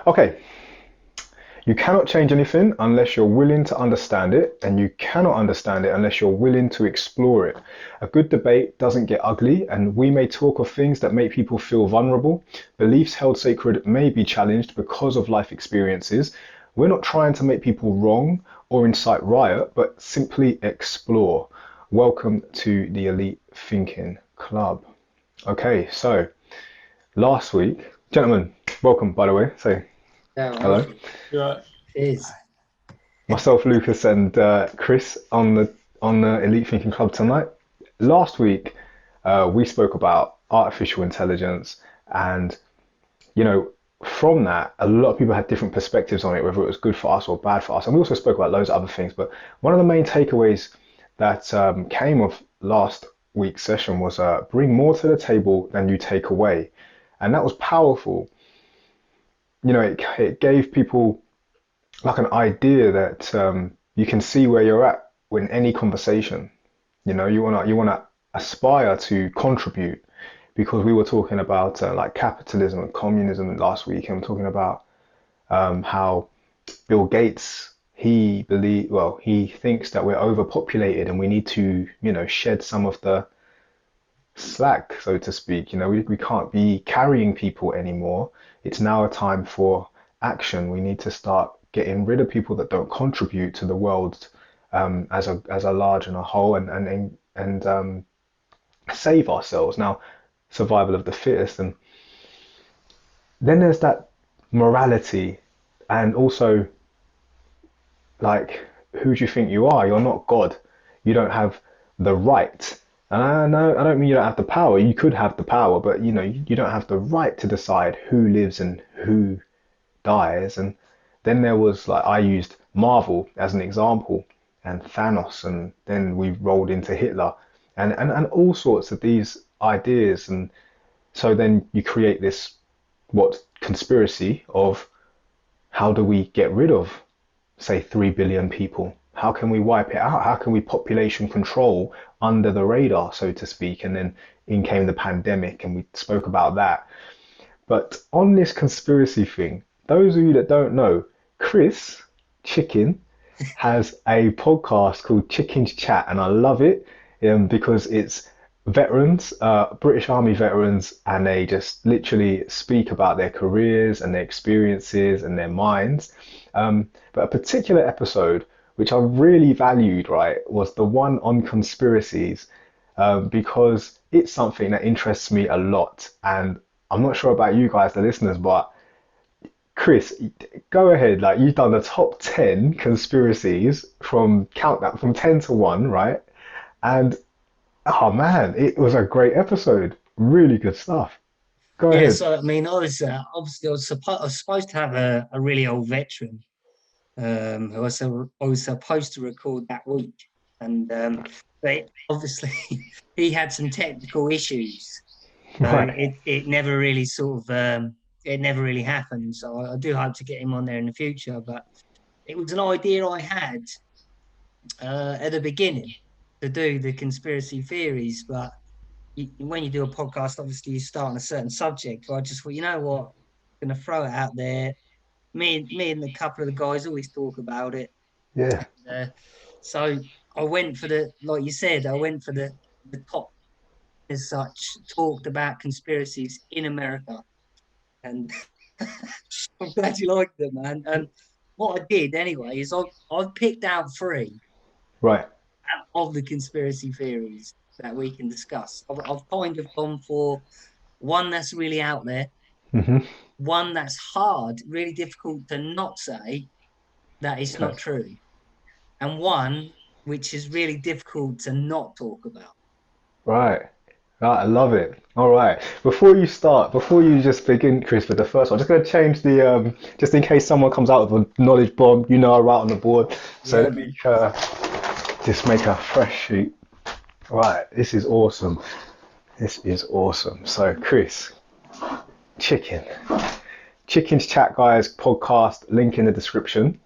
Okay, you cannot change anything unless you're willing to understand it, and you cannot understand it unless you're willing to explore it. A good debate doesn't get ugly, and we may talk of things that make people feel vulnerable. Beliefs held sacred may be challenged because of life experiences. We're not trying to make people wrong or incite riot, but simply explore. Welcome to the Elite Thinking Club. Okay, so last week, gentlemen, welcome by the way. Say Yeah, hello. welcome. Yeah. Cheers. Myself, Lucas, and Chris on the Elite Thinking Club tonight. Last week, we spoke about artificial intelligence, and you know, from that, a lot of people had different perspectives on it, whether it was good for us or bad for us. And we also spoke about loads of other things. But one of the main takeaways that came of last week's session was bring more to the table than you take away, and that was powerful. It gave people like an idea that you can see where you're at in any conversation. You wanna aspire to contribute because we were talking about like capitalism and communism last week, and we're talking about how Bill Gates he thinks that we're overpopulated and we need to shed some of the slack, so to speak. We can't be carrying people anymore. It's now a time for action. We need to start getting rid of people that don't contribute to the world as a large and a whole, and save ourselves. Now, survival of the fittest, and then there's that morality, and also like, who do you think you are? You're not God. You don't have the right. No, I don't mean you don't have the power. You could have the power, but you don't have the right to decide who lives and who dies. And then there was like I used Marvel as an example, and Thanos, and then we rolled into Hitler, and all sorts of these ideas. And so then you create this what conspiracy of how do we get rid of, say, 3 billion people? How can we wipe it out? How can we population control under the radar, so to speak? And then in came the pandemic, and we spoke about that. But on this conspiracy thing, those of you that don't know, Chris Chicken has a podcast called Chicken's Chat, and I love it because it's veterans, British Army veterans, and they just literally speak about their careers and their experiences and their minds. But a particular episode which I really valued, right, was the one on conspiracies, because it's something that interests me a lot. And I'm not sure about you guys, the listeners, but Chris, go ahead. Like, you've done the top 10 conspiracies from count that from 10 to 1, right? And oh man, it was a great episode. Really good stuff. Go Yeah, ahead. so I mean, I was obviously I was supposed to have a really old veteran I was supposed to record that week, and but obviously he had some technical issues, so Right. it never really it never really happened. So I do hope to get him on there in the future, but it was an idea I had at the beginning to do the conspiracy theories, but when you do a podcast, obviously you start on a certain subject. So I just thought, you know what, I'm gonna throw it out there. Me and a couple of the guys always talk about it. Yeah. Uh, so I went for like you said, I went for the top as such, talked about conspiracies in America, and I'm glad you liked them, man. And what I did anyway is I've picked out three Right. of the conspiracy theories that we can discuss. I've kind of gone for one that's really out there, Hmm. one that's hard, really difficult to not say that it's Okay. not true, and one which is really difficult to not talk about. Right. Right. I love it. All right. Before you just begin, Chris, with the first one, I'm just going to change the just in case someone comes out with a knowledge bomb, I write on the board. So Yeah, let man. me just make a fresh sheet. Right. This is awesome. This is awesome. So, Chris, chicken. Chicken's Chat, guys, podcast, link in the description.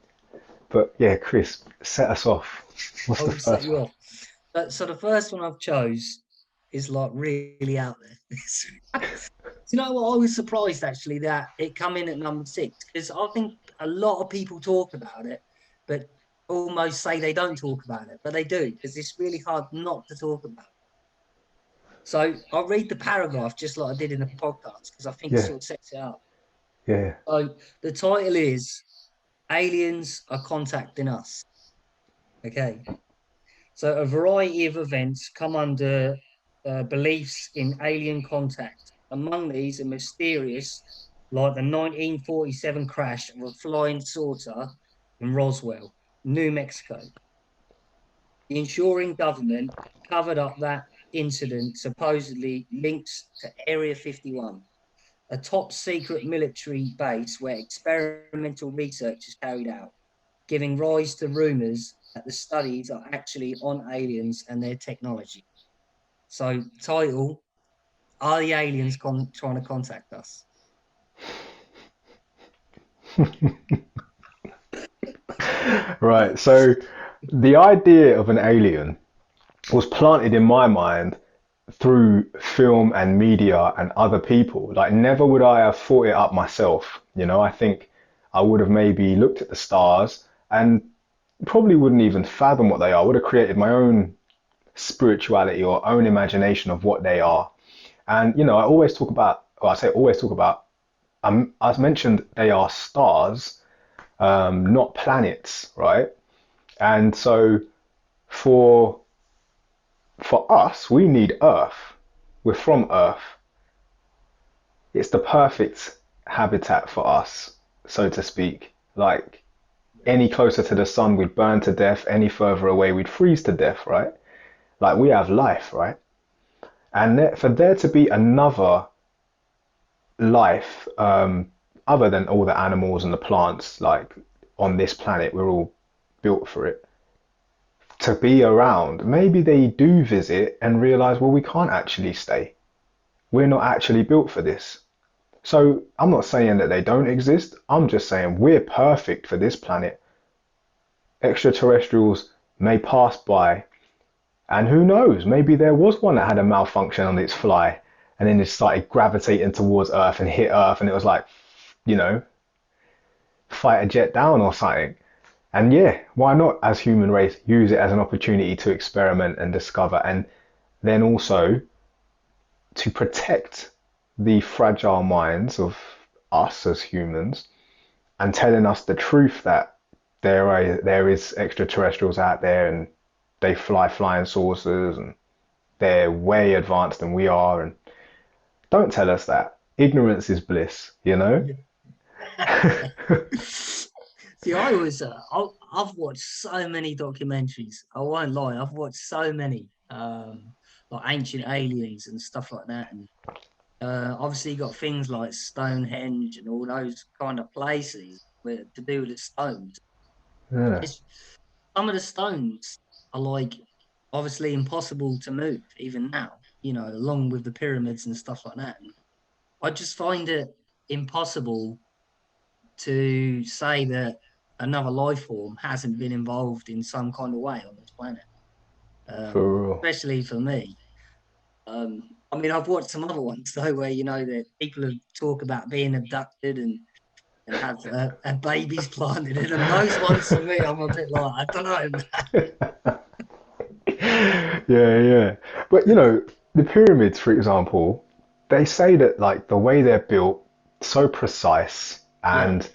But yeah, Chris, set us off. What's the I'll set first you one? off. But so the first one I've chose is like really out there. You know what? I was surprised actually that it come in at number six because I think a lot of people talk about it, but almost say they don't talk about it, but they do because it's really hard not to talk about it. So I'll read the paragraph just like I did in the podcast because I think it Yeah, sort of sets it up. yeah. So the title is Aliens Are Contacting Us. Okay. So a variety of events come under beliefs in alien contact. Among these are mysterious, like the 1947 crash of a flying saucer in Roswell, New Mexico. The ensuring government covered up that incident supposedly links to Area 51, a top secret military base where experimental research is carried out, giving rise to rumors that the studies are actually on aliens and their technology. So, title: Are the aliens trying to contact us? Right. So the idea of an alien was planted in my mind through film and media and other people. Like, never would I have thought it up myself. I think I would have maybe looked at the stars and probably wouldn't even fathom what they are. I would have created my own spirituality or own imagination of what they are. And, I always talk about, or I say always talk about, as mentioned, they are stars, not planets, right? And so for for us, we need Earth. We're from Earth. It's the perfect habitat for us, so to speak. Like, any closer to the sun, we'd burn to death. Any further away, we'd freeze to death, right? Like, we have life, right? And for there to be another life, other than all the animals and the plants, like on this planet, we're all built for it, to be around, maybe they do visit and realize, well, we can't actually stay. We're not actually built for this. So I'm not saying that they don't exist. I'm just saying we're perfect for this planet. Extraterrestrials may pass by, and who knows, maybe there was one that had a malfunction on its fly and then it started gravitating towards Earth and hit Earth, and it was like, you know, fight a jet down or something. And yeah, why not, as human race, use it as an opportunity to experiment and discover, and then also to protect the fragile minds of us as humans, and telling us the truth that there is extraterrestrials out there, and they fly flying saucers, and they're way advanced than we are. And don't tell us that. Ignorance is bliss, you know? See, I've watched so many documentaries. I won't lie, I've watched so many, like ancient aliens and stuff like that. And obviously, you got things like Stonehenge and all those kind of places where to do with the stones. Yeah, It's, some of the stones are like obviously impossible to move even now. Along with the pyramids and stuff like that. And I just find it impossible to say that another life form hasn't been involved in some kind of way on this planet, for real. especially for me. I mean, I've watched some other ones though, where that people have talk about being abducted and have babies planted in them. Those ones for me, I'm a bit like, I don't know. Yeah, yeah. But the pyramids, for example, they say that like the way they're built, so precise Yeah, and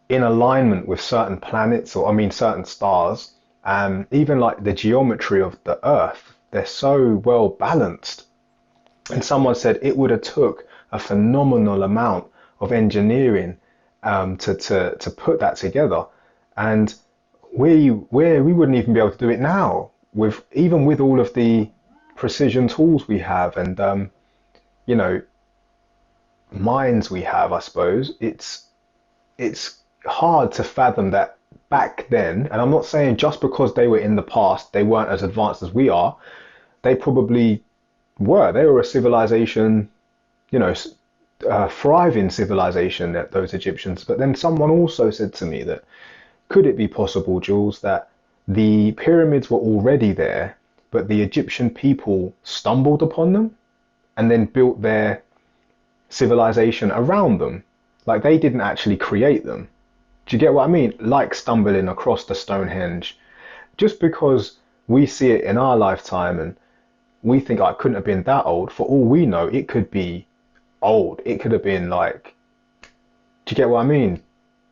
in alignment with certain planets, or I mean certain stars, even like the geometry of the Earth, they're so well balanced. And yeah, someone said it would have took a phenomenal amount of engineering, to put that together, and we wouldn't even be able to do it now with even with all of the precision tools we have, and you know minds we have. I suppose it's hard to fathom that back then. And I'm not saying just because they were in the past they weren't as advanced as we are. They probably were. They were a civilization, you know, thriving civilization, that those Egyptians. But then someone also said to me that, could it be possible, Jules, that the pyramids were already there, but the Egyptian people stumbled upon them and then built their civilization around them. Like they didn't actually create them. Do you get what I mean? Like stumbling across the Stonehenge. Just because we see it in our lifetime and we think, oh, it couldn't have been that old, for all we know, it could be old. It could have been like, do you get what I mean?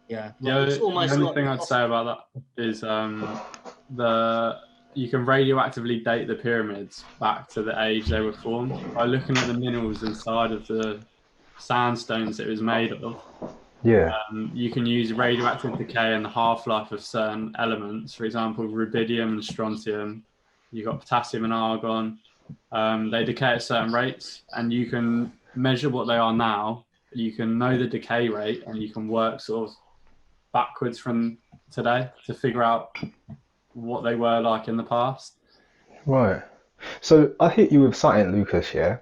Yeah, like it's The almost only like thing I'd say about that is the you can radioactively date the pyramids back to the age they were formed by looking at the minerals inside of the sandstones it was made of. Yeah. You can use radioactive decay and the half-life of certain elements, for example, rubidium and strontium. You've got potassium and argon. They decay at certain rates, and you can measure what they are now. You can know the decay rate, and you can work sort of backwards from today to figure out what they were like in the past. Right. So I hit you with something, Lucas, yeah?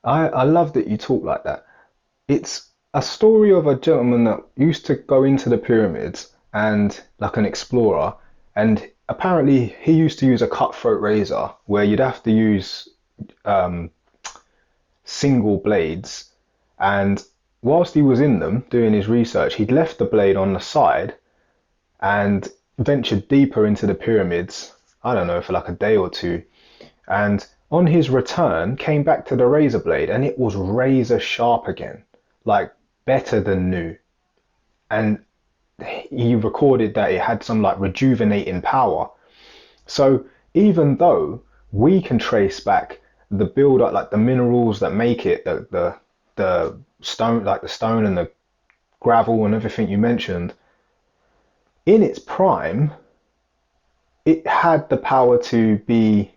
I love that you talk like that. It's a story of a gentleman that used to go into the pyramids and like an explorer, and apparently he used to use a cutthroat razor where you'd have to use um, single blades. And whilst he was in them doing his research, he'd left the blade on the side and ventured deeper into the pyramids, I don't know, for like a day or two. And on his return, came back to the razor blade and it was razor sharp again, like better than new. And he recorded that it had some like rejuvenating power. So even though we can trace back the build up, like the minerals that make it, the stone, like the stone and the gravel and everything you mentioned, in its prime, it had the power to be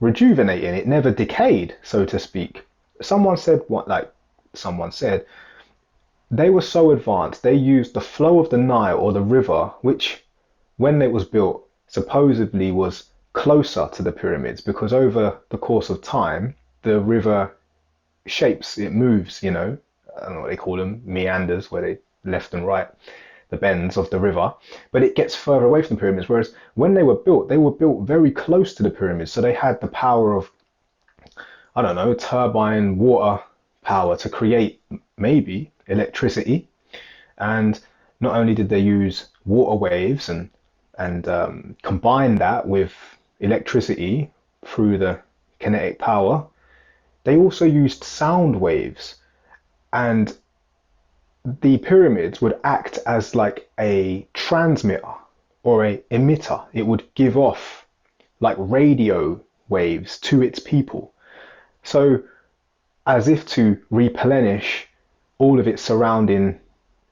rejuvenating. It never decayed, so to speak. Someone said what, like someone said, they were so advanced. They used the flow of the Nile or the river, which when it was built supposedly was closer to the pyramids because over the course of time, the river shapes, it moves, you know. I don't know what they call them, meanders, where they left and right, the bends of the river, but it gets further away from the pyramids. Whereas when they were built very close to the pyramids, so they had the power of, I don't know, turbine water power to create maybe electricity. And not only did they use water waves and combine that with electricity through the kinetic power, they also used sound waves. And the pyramids would act as like a transmitter or a emitter. It would give off like radio waves to its people. So as if to replenish all of its surrounding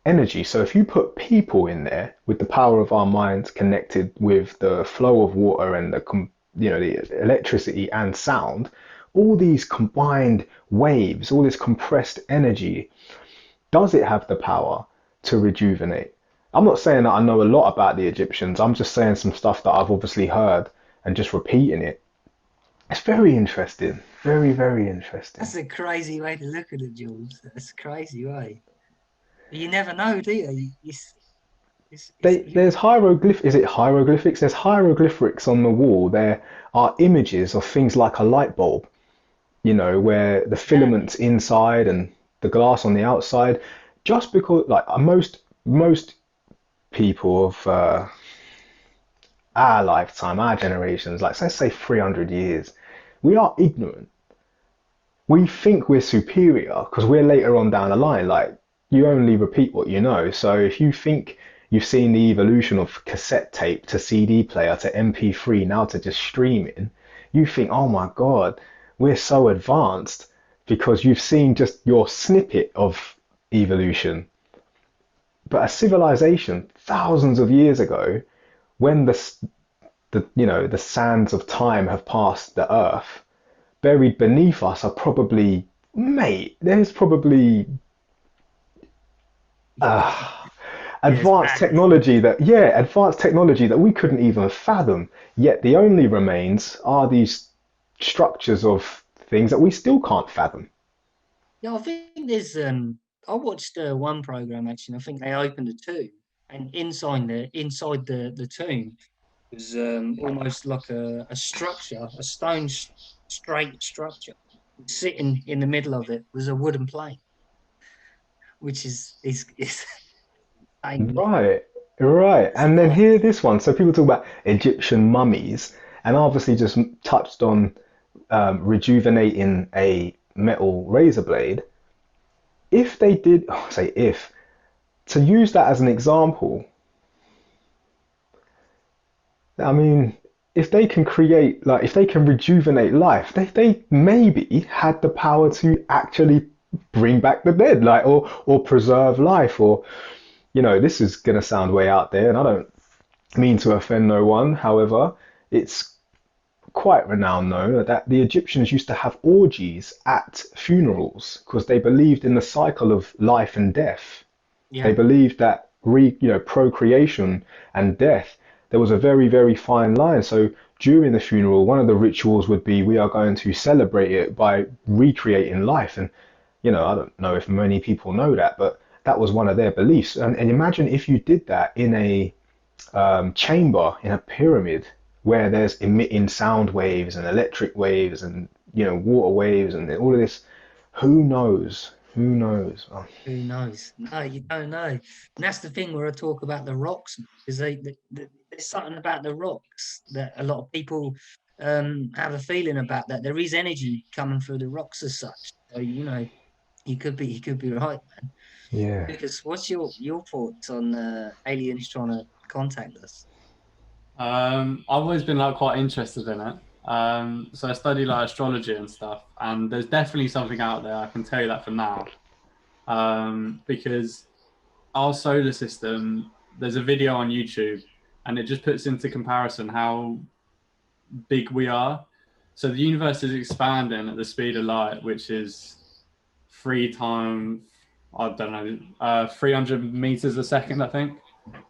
energy. So if you put people in there with the power of our minds connected with the flow of water and the electricity and sound, all these combined waves, all this compressed energy, does it have the power to rejuvenate? I'm not saying that I know a lot about the Egyptians. I'm just saying some stuff that I've obviously heard and just repeating it. It's very interesting. Very, very interesting. that's a crazy way to look at it, Jules. That's a crazy way. But you never know, do you? There's hieroglyph. Is it hieroglyphics? There's hieroglyphics on the wall. There are images of things like a light bulb, you know, where the Yeah, filaments inside and the glass on the outside. Just because, like most people of our lifetime, our generations, like let's say 300 years, we are ignorant. We think we're superior because we're later on down the line. Like you only repeat what you know. So if you think you've seen the evolution of cassette tape to CD player to MP3 now to just streaming, you think, oh my God, we're so advanced because you've seen just your snippet of evolution. But a civilization thousands of years ago, when the sands of time have passed the earth, buried beneath us are probably, mate, there's probably yeah, it's advanced madness. technology that we couldn't even fathom. Yet the only remains are these structures of things that we still can't fathom. Yeah, I think there's I watched one program actually. I think they opened a tomb, and inside the tomb was almost like a structure, a stone straight structure. Sitting in the middle of it was a wooden plane. which is insane. Right, right. It's And then like, here, this one. So people talk about Egyptian mummies, and I obviously just touched on rejuvenating a metal razor blade. If they did, oh, say if, to use that as an example, I mean, if they can create, like, if they can rejuvenate life, they maybe had the power to actually bring back the dead, like, or preserve life, or, this is gonna sound way out there, and I don't mean to offend no one. However, it's quite renowned though that the Egyptians used to have orgies at funerals because they believed in the cycle of life and death. They yeah, believed that procreation and death, there was a very, very fine line. So during the funeral, one of the rituals would be we are going to celebrate it by recreating life. And I don't know if many people know that, but that was one of their beliefs. And imagine if you did that in a chamber, in a pyramid, where there's emitting sound waves and electric waves and water waves and all of this. Who knows? Who knows? Oh, who knows? No, you don't know. And that's the thing where I talk about the rocks, because there's something about the rocks that a lot of people have a feeling about, that there is energy coming through the rocks as such. So you could be right, man. yeah. Because what's your thoughts on aliens trying to contact us? I've always been like quite interested in it. So I study like astrology and stuff, and there's definitely something out there. I can tell you that for now. Because our solar system, there's a video on YouTube, and it just puts into comparison how big we are. So the universe is expanding at the speed of light, which is three times, I don't know, 300 meters a second, I think.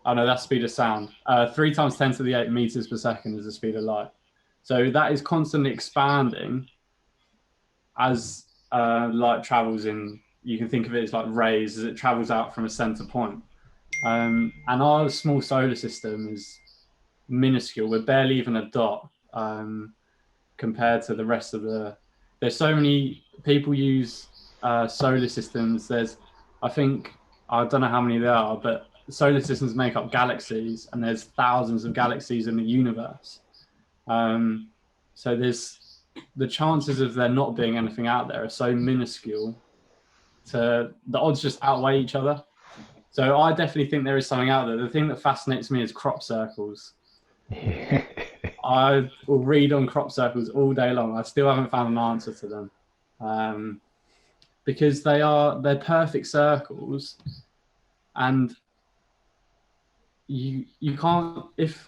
Oh no, that's speed of sound. 3 times 10 to the 8 meters per second is the speed of light. So that is constantly expanding as light travels in. You can think of it as like rays as it travels out from a center point. And our small solar system is minuscule. We're barely even a dot compared to the rest of the. There's so many people use solar systems. I think, I don't know how many there are, but solar systems make up galaxies, and there's thousands of galaxies in the universe. So the chances of there not being anything out there are so minuscule. The odds just outweigh each other. So I definitely think there is something out there. The thing that fascinates me is crop circles. I will read on crop circles all day long. I still haven't found an answer to them, because they're perfect circles, and you can't. If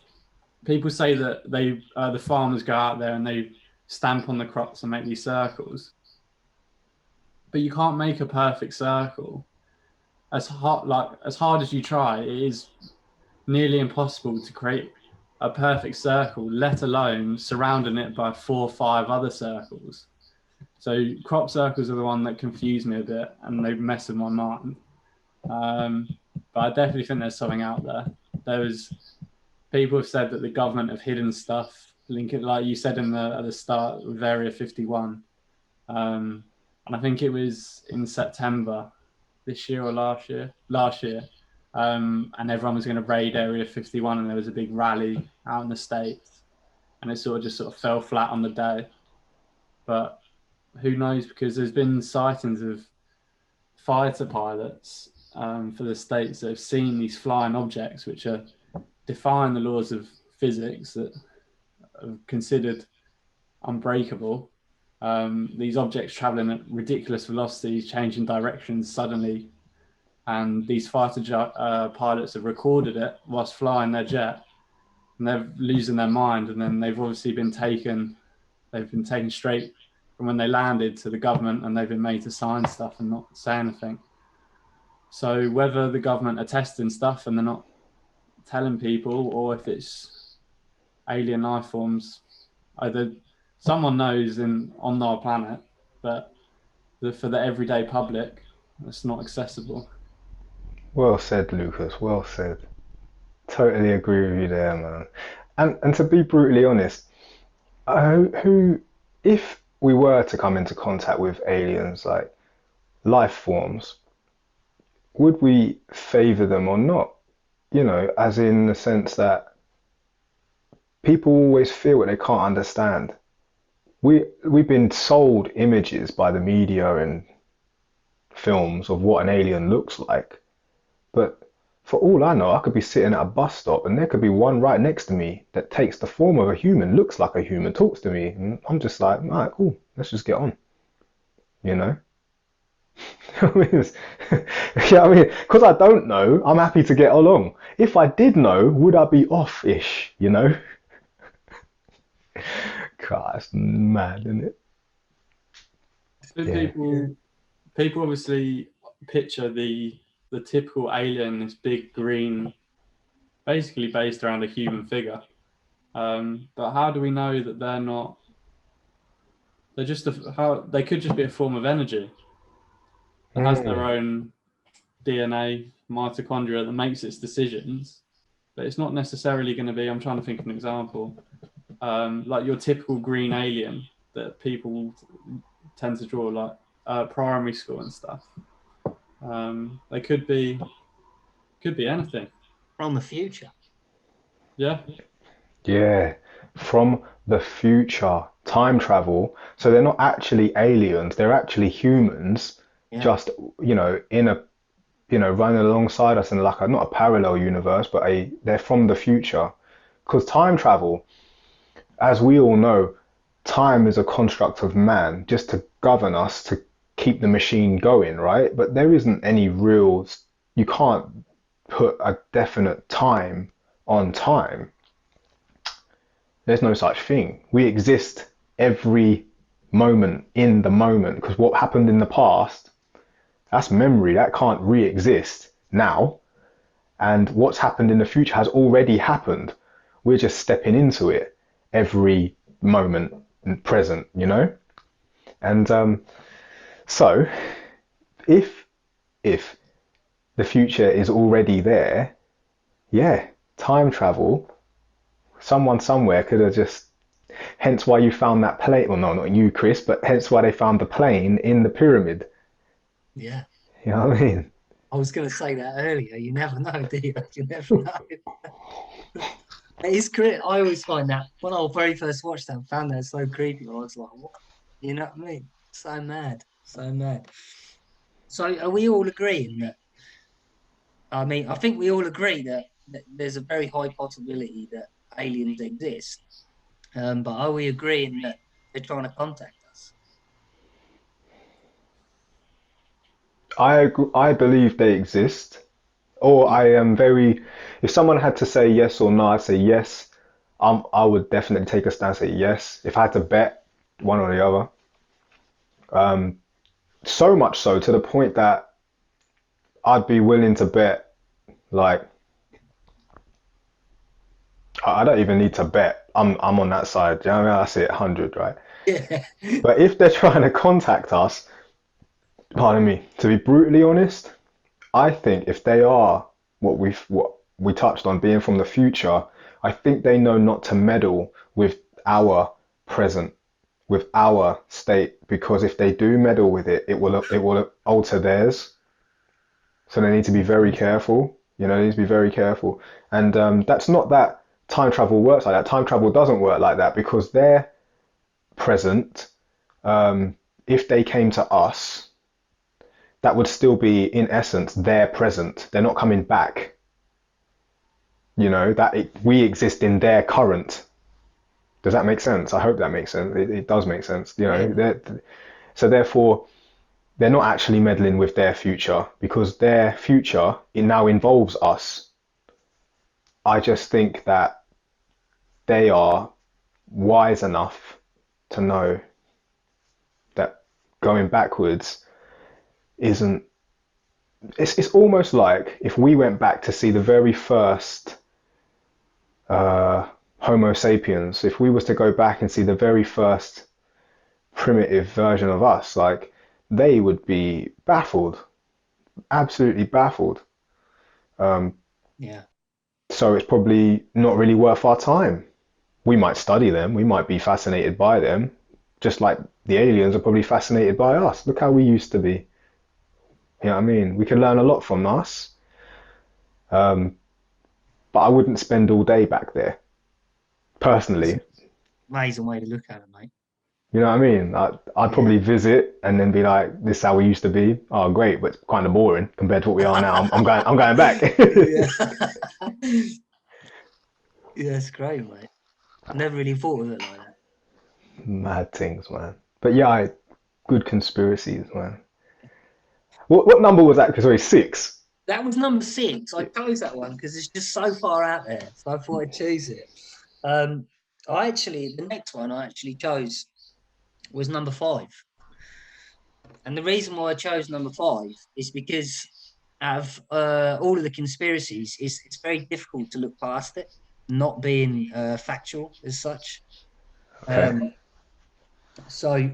people say that the farmers go out there and they stamp on the crops and make these circles, but you can't make a perfect circle. As hard as you try, it is nearly impossible to create a perfect circle, let alone surrounding it by 4 or 5 other circles. So crop circles are the one that confuse me a bit, and they mess with my mind. But I definitely think there's something out there. People have said that the government have hidden stuff, like you said at the start with Area 51. And I think it was in September this year or last year. And everyone was going to raid Area 51, and there was a big rally out in the States, and it sort of fell flat on the day. But who knows, because there's been sightings of fighter pilots for the States that have seen these flying objects which are defying the laws of physics that are considered unbreakable. These objects traveling at ridiculous velocities, changing directions suddenly, and these fighter pilots have recorded it whilst flying their jet, and they're losing their mind. And then they've obviously been taken straight from when they landed to the government, and they've been made to sign stuff and not say anything. So whether the government are testing stuff and they're not telling people, or if it's alien life forms, either someone knows on our planet, but for the everyday public, it's not accessible. Well said, Lucas. Well said. Totally agree with you there, man. And to be brutally honest, who, if we were to come into contact with aliens, like life forms, would we favor them or not? As in the sense that people always feel what they can't understand. We've been sold images by the media and films of what an alien looks like, but for all I know, I could be sitting at a bus stop and there could be one right next to me that takes the form of a human, looks like a human, talks to me, and I'm just like, all right, cool, let's just get on, you know? I mean, yeah, I mean, because I don't know, I'm happy to get along. If I did know, would I be off-ish, you know? God, that's mad, isn't it? So Yeah. people obviously picture the typical alien, this big green, basically based around a human figure. But how do we know that they're not? They're just how they could just be a form of energy that has their Mm. own DNA, mitochondria that makes its decisions. But it's not necessarily going to be. I'm trying to think of an example, like your typical green alien that people tend to draw, like primary school and stuff. They could be anything. From the future. Yeah, Yeah, from the future, time travel. So they're not actually aliens, they're actually humans, Yeah. just, in a, running alongside us in like a, not a parallel universe, but they're from the future. Because time travel, as we all know, time is a construct of man just to govern us, to keep the machine going, right? But there isn't any real, you can't put a definite time on time. There's no such thing. We exist every moment in the moment because what happened in the past, that's memory. That can't re-exist now. And what's happened in the future has already happened. We're just stepping into it every moment present, you know? And so if if the future is already there, yeah, time travel, someone somewhere could have just, hence why you found that plane. Well, no, not you, Chris, but hence why they found the plane in the pyramid. Yeah. You know what I mean? I was going to say that earlier. You never know, do you? You never know. It's creepy. I always find that when I very first watched that, I found that so creepy. I was like, what? You know what I mean? So mad. So mad. So are we all agreeing that? I mean, I think we all agree that there's a very high possibility that aliens exist. But are we agreeing that they're trying to contact us? I believe they exist, or Yeah. I am very. If someone had to say yes or no, I'd say yes. I would definitely take a stance and say yes. If I had to bet one or the other, so much so to the point that I'd be willing to bet. Like I don't even need to bet. I'm on that side. Do you know what I mean? I say it 100, right? Yeah. But if they're trying to contact us, pardon me, to be brutally honest, I think if they are what we touched on being from the future, I think they know not to meddle with our present, with our state, because if they do meddle with it, it will alter theirs. So they need to be very careful. They need to be very careful. And that's not that time travel works like that. Time travel doesn't work like that because they're present. If they came to us, that would still be in essence their present. They're not coming back. We exist in their current. Does that make sense? I hope that makes sense. It does make sense. Yeah. So therefore, they're not actually meddling with their future because their future it now involves us. I just think that they are wise enough to know that going backwards isn't. It's almost like if we went back to see the very first Homo sapiens, if we was to go back and see the very first primitive version of us, like they would be baffled, absolutely baffled. Yeah. So it's probably not really worth our time. We might study them, we might be fascinated by them, just like the aliens are probably fascinated by us. Look how we used to be. You know what I mean? We can learn a lot from us, um, but I wouldn't spend all day back there It's personally. an amazing way to look at it, mate. You know what I mean? I'd Yeah. probably visit and then be like, "This is how we used to be." Oh, great, but kind of boring compared to what we are now. I'm going. I'm going back. Yeah. Yeah, that's great, mate. Never really thought of it like that. Mad things, man. But yeah, good conspiracies, man. What number was that? Because sorry, six. That was number 6. I chose that one because it's just so far out there. So I thought I'd choose it. Um, the next one I actually chose was number 5. And the reason why I chose number 5 is because out of all of the conspiracies, it's very difficult to look past it, not being factual as such. Okay. So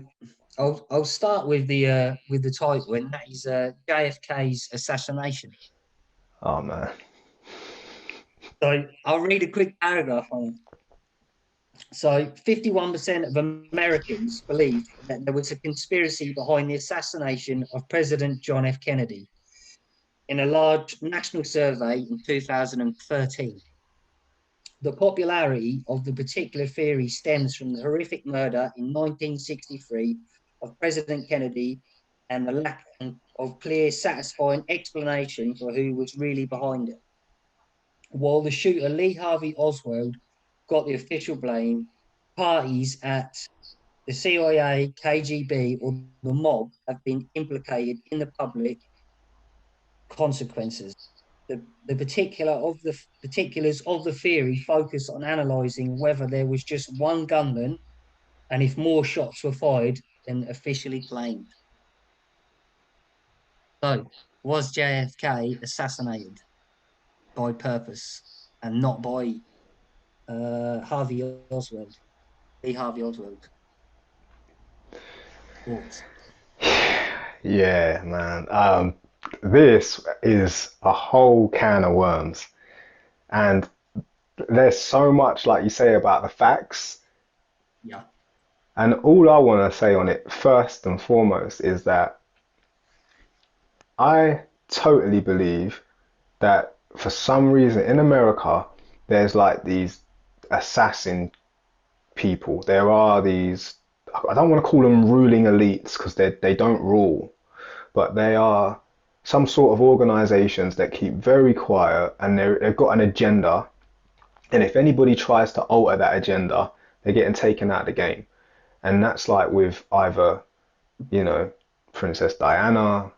I'll start with the title, and that is JFK's assassination. Oh man. So I'll read a quick paragraph on it. So 51% of Americans believed that there was a conspiracy behind the assassination of President John F. Kennedy in a large national survey in 2013. The popularity of the particular theory stems from the horrific murder in 1963 of President Kennedy and the lack of clear, satisfying explanation for who was really behind it. While the shooter Lee Harvey Oswald got the official blame, parties at the CIA, KGB, or the mob have been implicated in the public consequences. The particulars of the theory focus on analysing whether there was just one gunman and if more shots were fired than officially claimed. So, was JFK assassinated by purpose and not by Harvey Oswald, Lee Harvey Oswald? Thoughts? Yeah, man. This is a whole can of worms, and there's so much, like you say, about the facts. Yeah. And all I want to say on it, first and foremost, is that I totally believe that for some reason in America, there's like these assassin people. There are these, I don't want to call them ruling elites because they don't rule, but they are some sort of organizations that keep very quiet and they've got an agenda. And if anybody tries to alter that agenda, they're getting taken out of the game. And that's like with either, you know, Princess Diana,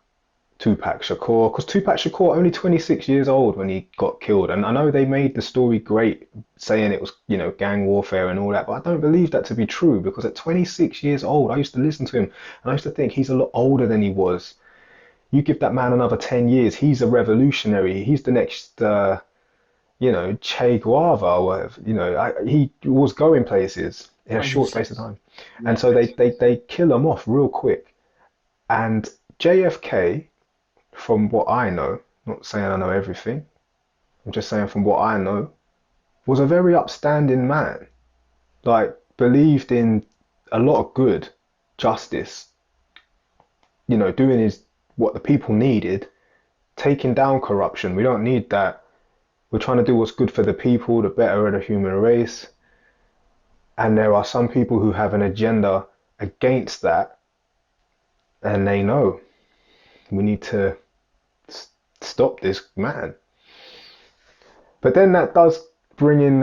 Tupac Shakur, because Tupac Shakur only 26 years old when he got killed, and I know they made the story great, saying it was, you know, gang warfare and all that, but I don't believe that to be true because at 26 years old, I used to listen to him and I used to think he's a lot older than he was. You give that man another 10 years, he's a revolutionary. He's the next, you know, Che Guevara or whatever. You know, he was going places in a short 100%. space of time, and Yeah. so they kill him off real quick. And JFK, from what I know, not saying I know everything, I'm just saying from what I know, was a very upstanding man. Like, believed in a lot of good, justice, you know, doing his what the people needed, taking down corruption. We don't need that. We're trying to do what's good for the people, the better of the human race. And there are some people who have an agenda against that, and they know we need to stop this man. But then that does bring in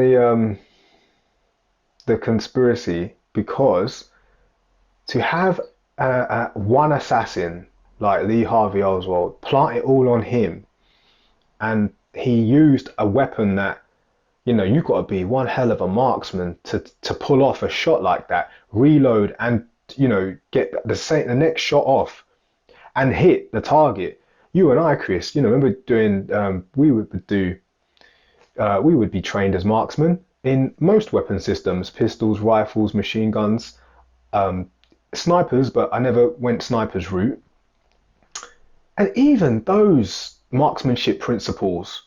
the conspiracy because to have one assassin like Lee Harvey Oswald plant it all on him, and he used a weapon that, you know, you've got to be one hell of a marksman to pull off a shot like that, reload and, you know, get the next shot off and hit the target. You and I, Chris, you know, remember doing we would be trained as marksmen in most weapon systems, pistols, rifles, machine guns, snipers, but I never went sniper's route. And even those marksmanship principles,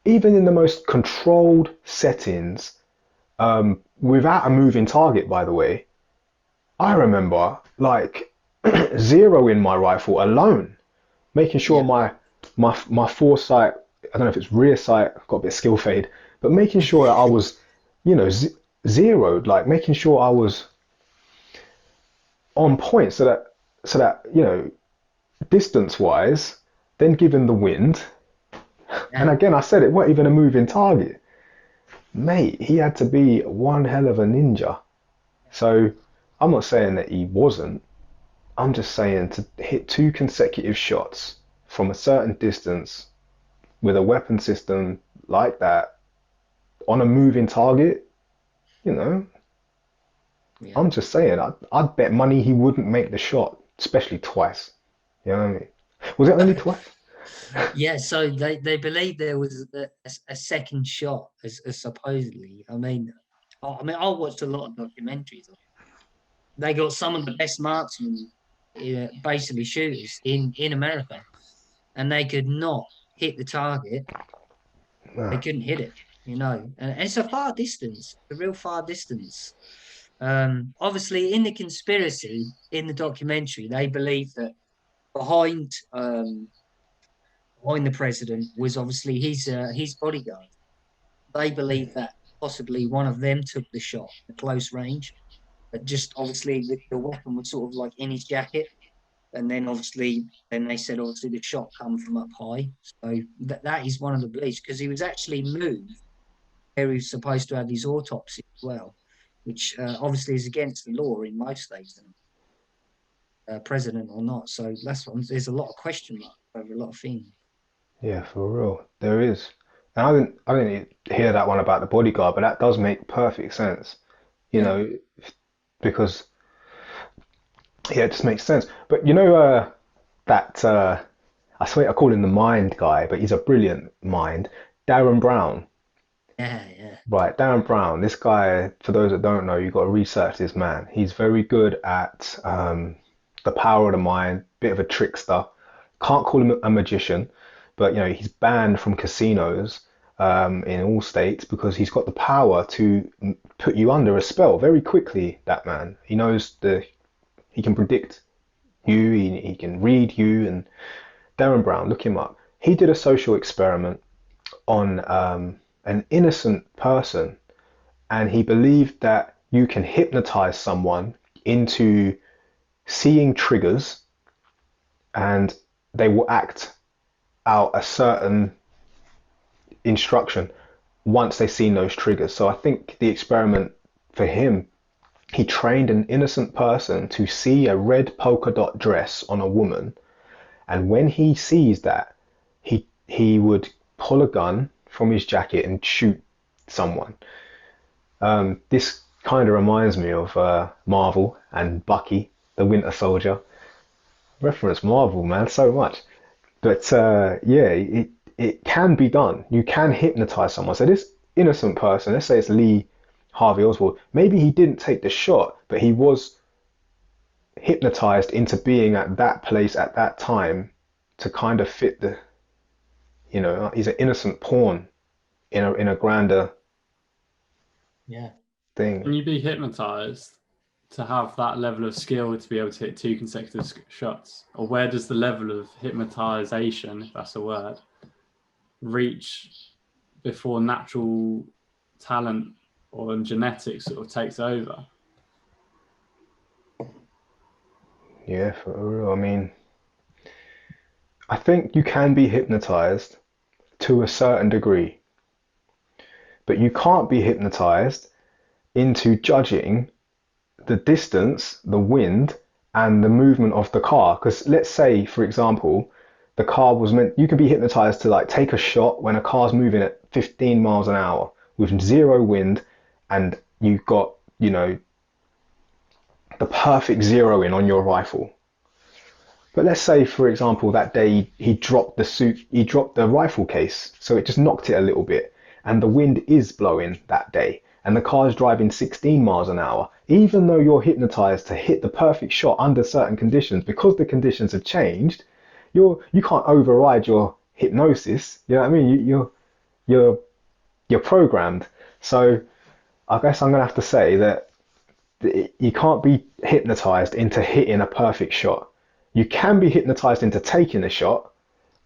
even in the most controlled settings, without a moving target, by the way, I remember like zeroing my rifle alone. making sure Yeah. my foresight, I don't know if it's rear sight, I've got a bit of skill fade, but making sure that I was, zeroed, like making sure I was on point so that distance wise, then given the wind, and Yeah. again I said it weren't even a moving target. Mate, he had to be one hell of a ninja. So I'm not saying that he wasn't. I'm just saying to hit two consecutive shots from a certain distance with a weapon system like that on a moving target, you know, Yeah. I'm just saying, I'd bet money he wouldn't make the shot, especially twice. You know what I mean? Was it only twice? Yeah, so they believe there was a second shot, as supposedly. I watched a lot of documentaries. They got some of the best marksmen, basically shooters in America, and they could not hit the target. They Nah. couldn't hit it, and it's a far distance, a real far distance. Obviously, in the conspiracy, in the documentary, they believe that behind behind the president was obviously his bodyguard. They believe that possibly one of them took the shot at close range, but just obviously the weapon was sort of like in his jacket. And then obviously, then they said obviously the shot come from up high. So that is one of the beliefs, because he was actually moved where he was supposed to have his autopsy as well, which obviously is against the law in most states, president or not. So there's a lot of question marks over a lot of things. Yeah, for real. There is. And I didn't hear that one about the bodyguard, but that does make perfect sense. You Yeah, know, because yeah, it just makes sense. But that I swear I call him the mind guy, but he's a brilliant mind. Darren Brown. yeah, yeah, Right, Darren Brown. This guy, for those that don't know, you've got to research this man. He's very good at the power of the mind, bit of a trickster. Can't call him a magician, but he's banned from casinos in all states because he's got the power to put you under a spell very quickly. That man, he can predict you, he can read you. And Darren Brown, look him up. He did a social experiment on an innocent person, and he believed that you can hypnotize someone into seeing triggers, and they will act out a certain instruction once they've seen those triggers. So I think the experiment for him, he trained an innocent person to see a red polka dot dress on a woman, and when he sees that, he would pull a gun from his jacket and shoot someone. This kind of reminds me of Marvel and Bucky, the Winter Soldier. Reference Marvel, man, so much. But yeah, it can be done. You can hypnotize someone. So this innocent person, let's say it's Lee Harvey Oswald, maybe he didn't take the shot, but he was hypnotized into being at that place at that time to kind of fit he's an innocent pawn in a grander yeah. Can thing. you be hypnotized to have that level of skill to be able to hit two consecutive shots? Or where does the level of hypnotization, if that's a word, reach before natural talent or genetics sort of takes over? Yeah, for real. I mean, I think you can be hypnotized to a certain degree, but you can't be hypnotized into judging the distance, the wind, and the movement of the car. Because let's say, for example, the car was meant, you can be hypnotized to like take a shot when a car's moving at 15 miles an hour with zero wind, and you've got, the perfect zero in on your rifle. But let's say, for example, that day he dropped he dropped the rifle case, so it just knocked it a little bit, and the wind is blowing that day, and the car's driving 16 miles an hour. Even though you're hypnotized to hit the perfect shot under certain conditions, because the conditions have changed, you can't override your hypnosis. You know what I mean? You're you're programmed. So I guess I'm gonna have to say that you can't be hypnotized into hitting a perfect shot. You can be hypnotized into taking the shot,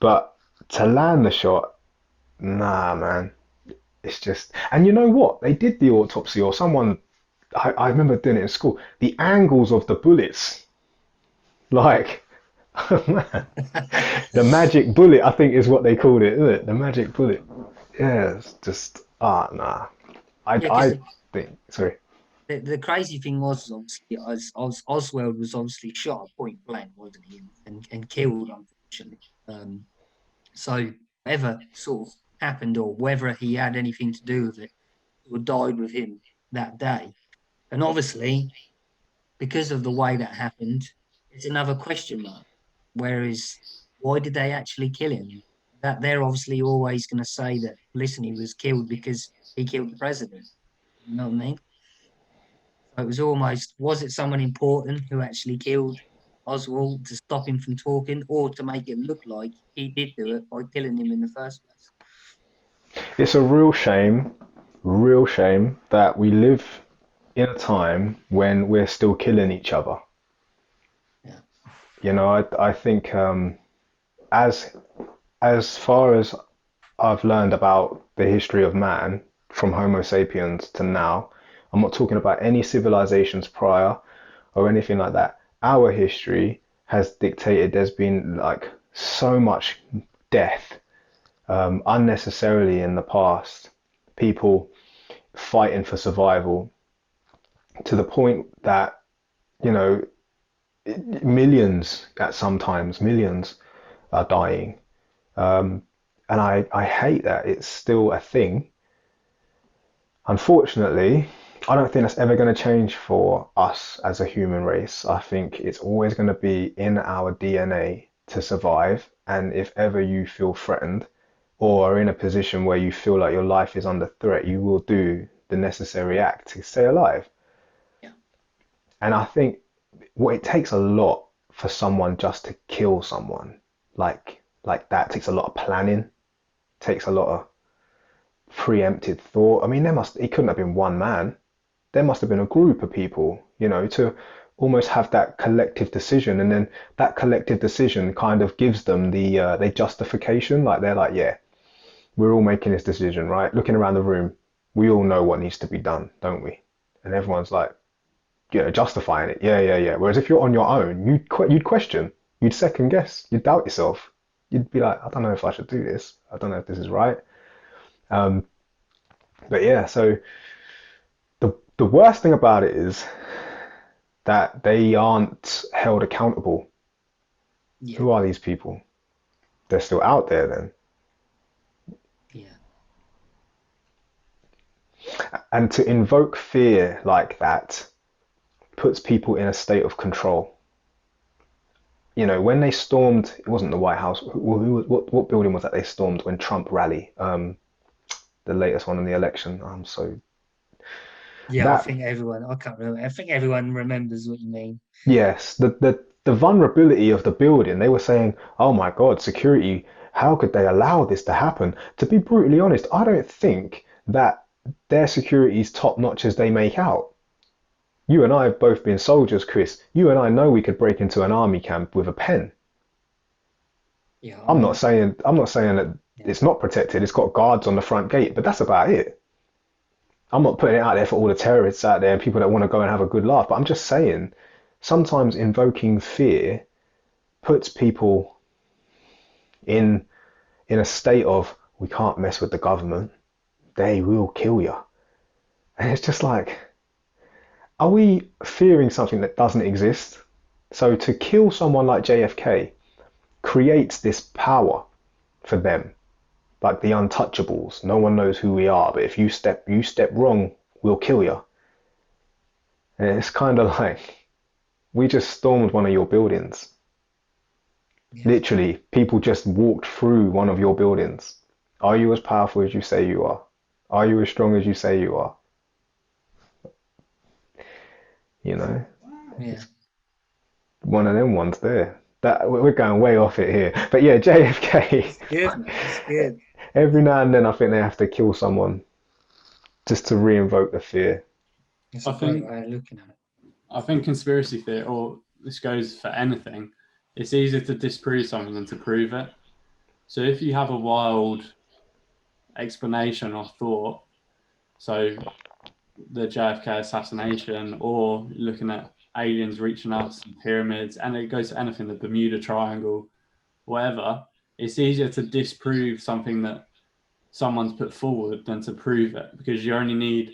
but to land the shot, nah, man. It's just, and you know what? They did the autopsy, or someone, I remember doing it in school. The angles of the bullets, like, man, the magic bullet, I think is what they called it, isn't it? The magic bullet. Yeah, it's just, nah. Yeah, because I think, sorry. the crazy thing was obviously Oswald was obviously shot at point blank, wasn't he, and killed, unfortunately. So whatever sort of happened, or whether he had anything to do with it, or died with him that day, and obviously because of the way that happened, it's another question mark. Whereas, why did they actually kill him? That they're obviously always going to say that, listen, he was killed because he killed the president. You know what I mean? So it was almost, was it someone important who actually killed Oswald to stop him from talking, or to make it look like he did do it by killing him in the first place? It's a real shame that we live in a time when we're still killing each other. Yeah. You know, I think as as far as I've learned about the history of man from Homo sapiens to now, I'm not talking about any civilizations prior or anything like that. Our history has dictated there's been like so much death unnecessarily in the past. People fighting for survival to the point that, you know, millions at sometimes, millions are dying. Um, and I hate that it's still a thing. Unfortunately, I don't think that's ever going to change for us as a human race. I think it's always going to be in our DNA to survive. And if ever you feel threatened or are in a position where you feel like your life is under threat, you will do the necessary act to stay alive. Yeah. And I think what it takes a lot for someone just to kill someone like that takes a lot of planning, takes a lot of preempted thought. I mean, it couldn't have been one man. There must have been a group of people, you know, to almost have that collective decision, and then that collective decision kind of gives them the justification. Like they're like, yeah, we're all making this decision, right? Looking around the room, we all know what needs to be done, don't we? And everyone's like, yeah, justifying it. Yeah, yeah, yeah. Whereas if you're on your own, you'd question, you'd second guess, you'd doubt yourself. You'd be like, I don't know if I should do this. I don't know if this is right. Um, but yeah, so the worst thing about it is that they aren't held accountable. Yeah. Who are these people? They're still out there then. Yeah. And to invoke fear like that puts people in a state of control. You know, when they stormed, it wasn't the White House. What building was that they stormed when Trump rally? The latest one in the election. Yeah, That I can't remember. I think everyone remembers what you mean. yes, the vulnerability of the building. They were saying, "Oh my God, security! How could they allow this to happen?" To be brutally honest, I don't think that their security is top notch as they make out. You and I have both been soldiers, Chris. You and I know we could break into an army camp with a pen. Yeah, I'm not saying that yeah, it's not protected. It's got guards on the front gate, but that's about it. I'm not putting it out there for all the terrorists out there and people that want to go and have a good laugh, but I'm just saying sometimes invoking fear puts people in in a state of we can't mess with the government. They will kill you. And it's just like, are we fearing something that doesn't exist? So to kill someone like JFK creates this power for them, like the untouchables. No one knows who we are, but if you step wrong, we'll kill you. And it's kind of like we just stormed one of your buildings. yeah, Literally, people just walked through one of your buildings. Are you as powerful as you say you are? Are you as strong as you say you are? You know, yeah. it's one of them ones there. That we're going way off it here. But yeah, JFK. It's good, man. It's good. Every now and then, I think they have to kill someone just to re-invoke the fear. It's I a great think way of looking at it. I think conspiracy theory, or this goes for anything, it's easier to disprove something than to prove it. So if you have a wild explanation or thought, so the JFK assassination, or looking at aliens reaching out to the pyramids, and it goes to anything, the Bermuda Triangle, whatever, it's easier to disprove something that someone's put forward than to prove it, because you only need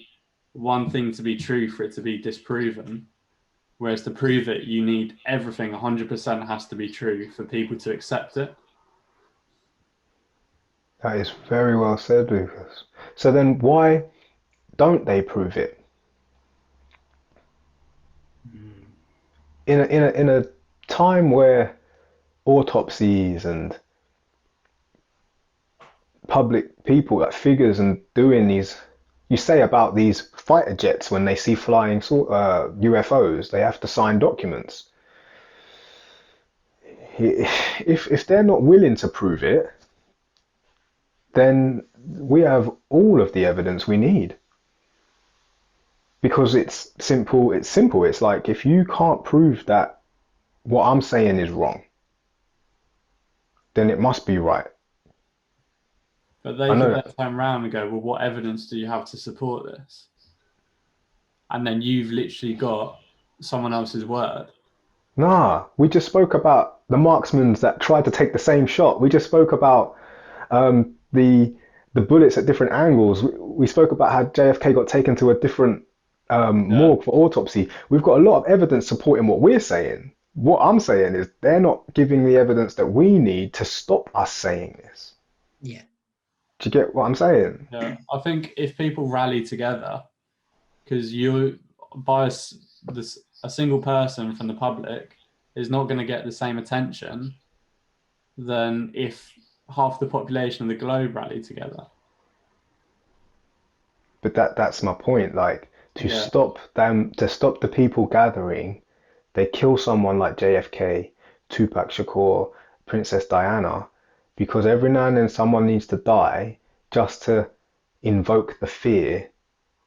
one thing to be true for it to be disproven. Whereas to prove it, you need everything 100% has to be true for people to accept it. That is very well said, Lucas. So then why don't they prove it? In a time where autopsies and public people, like figures, and doing these, you say about these fighter jets when they see flying UFOs, they have to sign documents. If they're not willing to prove it, then we have all of the evidence we need. Because it's simple. It's like, if you can't prove that what I'm saying is wrong, then it must be right. But they could then turn around and go, well, what evidence do you have to support this? And then you've literally got someone else's word. Nah, we just spoke about the marksmen that tried to take the same shot. We just spoke about the bullets at different angles. We spoke about how JFK got taken to a different morgue for autopsy. We've got a lot of evidence supporting what we're saying. What I'm saying is they're not giving the evidence that we need to stop us saying this. Yeah. Do you get what I'm saying? Yeah, I think if people rally together, because you, by a single person from the public is not going to get the same attention than if half the population of the globe rally together. But that's my point. Like, to stop the people gathering, they kill someone like JFK, Tupac Shakur, Princess Diana, because every now and then someone needs to die just to invoke the fear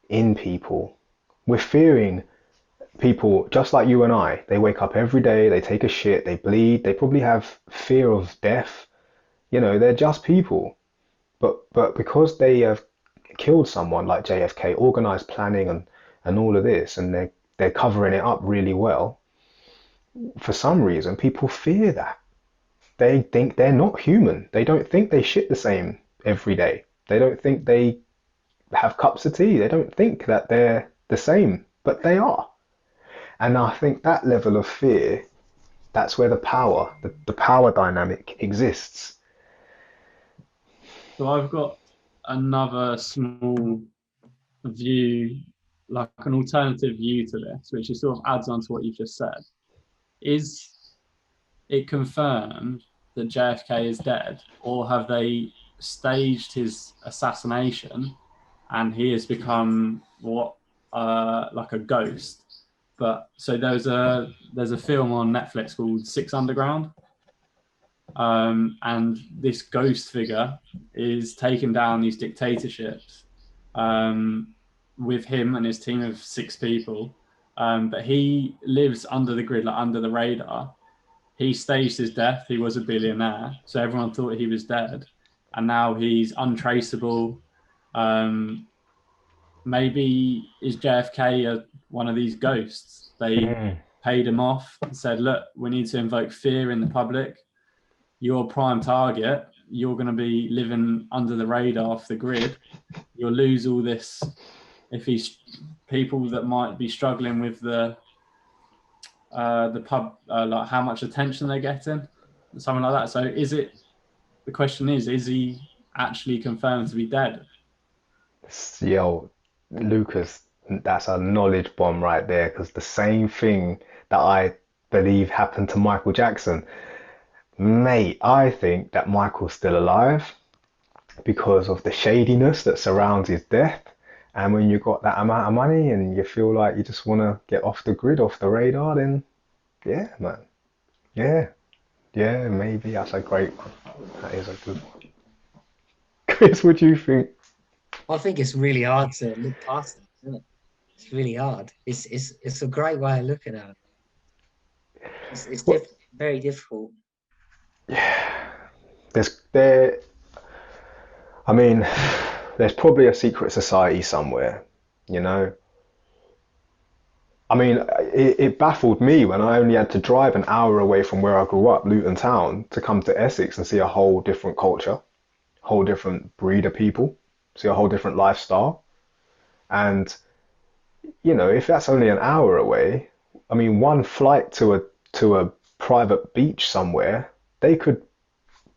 in people. We're fearing people just like you and I. They wake up every day, they take a shit, they bleed, they probably have fear of death. You know, they're just people. But because they have killed someone like JFK, organized planning and all of this, and they're covering it up really well, for some reason people fear that. They think they're not human. They don't think they shit the same every day. They don't think they have cups of tea. They don't think that they're the same, but they are. And I think that level of fear, that's where the power dynamic exists. So I've got another small view, like an alternative view to this, which is sort of adds on to what you've just said. Is it confirmed that JFK is dead, or have they staged his assassination and he has become like a ghost? But so there's a film on Netflix called Six Underground, and this ghost figure is taking down these dictatorships with him and his team of 6 people, but he lives under the grid, like under the radar. He staged his death. He was a billionaire, so everyone thought he was dead, and now he's untraceable. Maybe is JFK one of these ghosts? They paid him off and said, look, we need to invoke fear in the public. You're a prime target. You're going to be living under the radar off the grid. You'll lose all this. If he's people that might be struggling with the pub, like how much attention they're getting, something like that. So the question is he actually confirmed to be dead? Yo, Lucas, that's a knowledge bomb right there, because the same thing that I believe happened to Michael Jackson. Mate, I think that Michael's still alive because of the shadiness that surrounds his death. And when you got that amount of money and you feel like you just want to get off the grid, off the radar, then yeah, man. Yeah, maybe that's a great one. That is a good one. Chris, what do you think? I think it's really hard to look past it, isn't it? It's really hard. It's a great way of looking at it. It's What, different. Very difficult. Yeah, there. I mean, there's probably a secret society somewhere, you know. I mean, it baffled me when I only had to drive an hour away from where I grew up, Luton Town, to come to Essex and see a whole different culture, whole different breed of people, see a whole different lifestyle. And, if that's only an hour away, I mean, one flight to a private beach somewhere, they could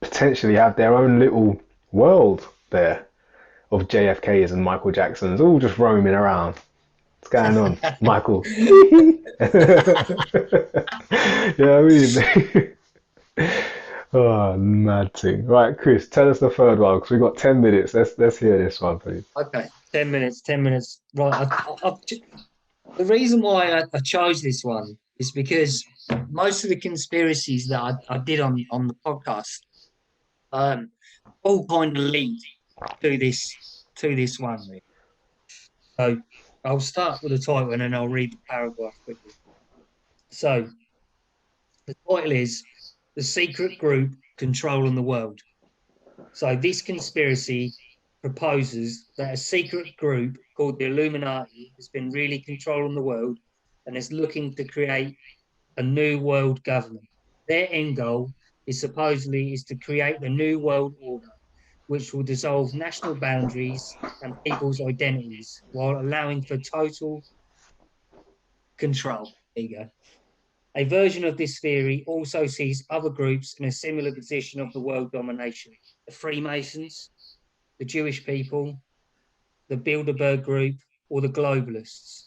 potentially have their own little world there of JFKs and Michael Jacksons all just roaming around. What's going on, Michael? You know what I mean? Oh, mad thing. Right, Chris, tell us the third one because we've got 10 minutes. Let's hear this one, please. Okay, 10 minutes, 10 minutes. Right. The reason why I chose this one is because most of the conspiracies that I did on the podcast all kind of lead to this one. Really. So I'll start with the title and then I'll read the paragraph quickly. So the title is The Secret Group Controlling the World. So this conspiracy proposes that a secret group called the Illuminati has been really controlling the world and is looking to create a new world government. Their end goal is supposedly to create the new world order, which will dissolve national boundaries and people's identities while allowing for total control. There you go. A version of this theory also sees other groups in a similar position of the world domination. The Freemasons, the Jewish people, the Bilderberg Group, or the globalists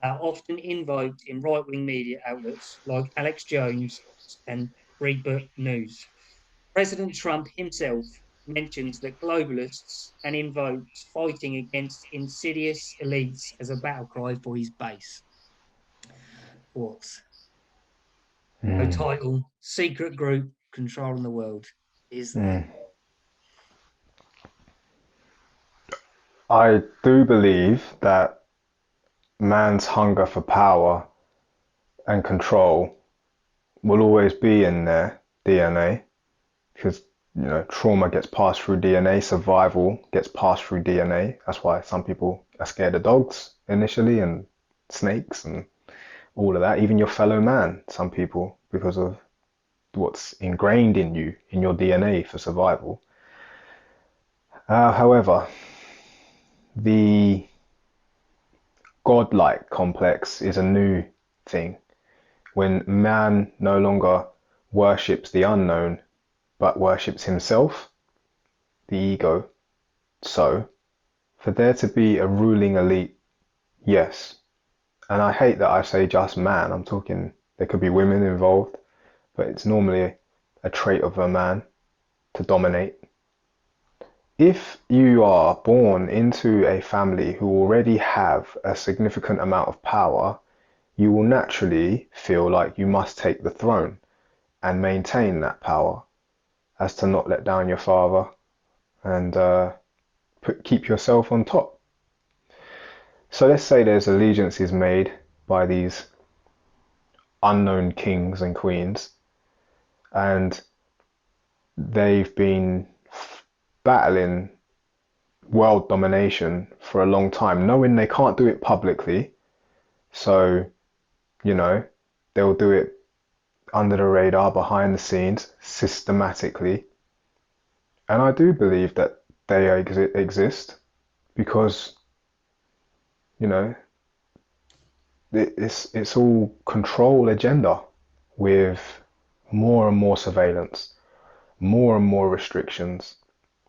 are often invoked in right-wing media outlets like Alex Jones and Breitbart News. President Trump himself mentions that globalists and invokes fighting against insidious elites as a battle cry for his base. What? The title, Secret Group Controlling the World, is there. I do believe that man's hunger for power and control will always be in their DNA because trauma gets passed through DNA, survival gets passed through DNA. That's why some people are scared of dogs initially and snakes and all of that. Even your fellow man, some people, because of what's ingrained in you, in your DNA for survival. However, the godlike complex is a new thing. When man no longer worships the unknown, but worships himself, the ego. So, for there to be a ruling elite, yes. And I hate that I say just man. I'm talking, there could be women involved, but it's normally a trait of a man to dominate. If you are born into a family who already have a significant amount of power, you will naturally feel like you must take the throne and maintain that power, as to not let down your father and keep yourself on top. So let's say there's allegiances made by these unknown kings and queens, and they've been battling world domination for a long time, knowing they can't do it publicly. So, they'll do it under the radar, behind the scenes, systematically. And I do believe that they exist because, it's all control agenda with more and more surveillance, more and more restrictions,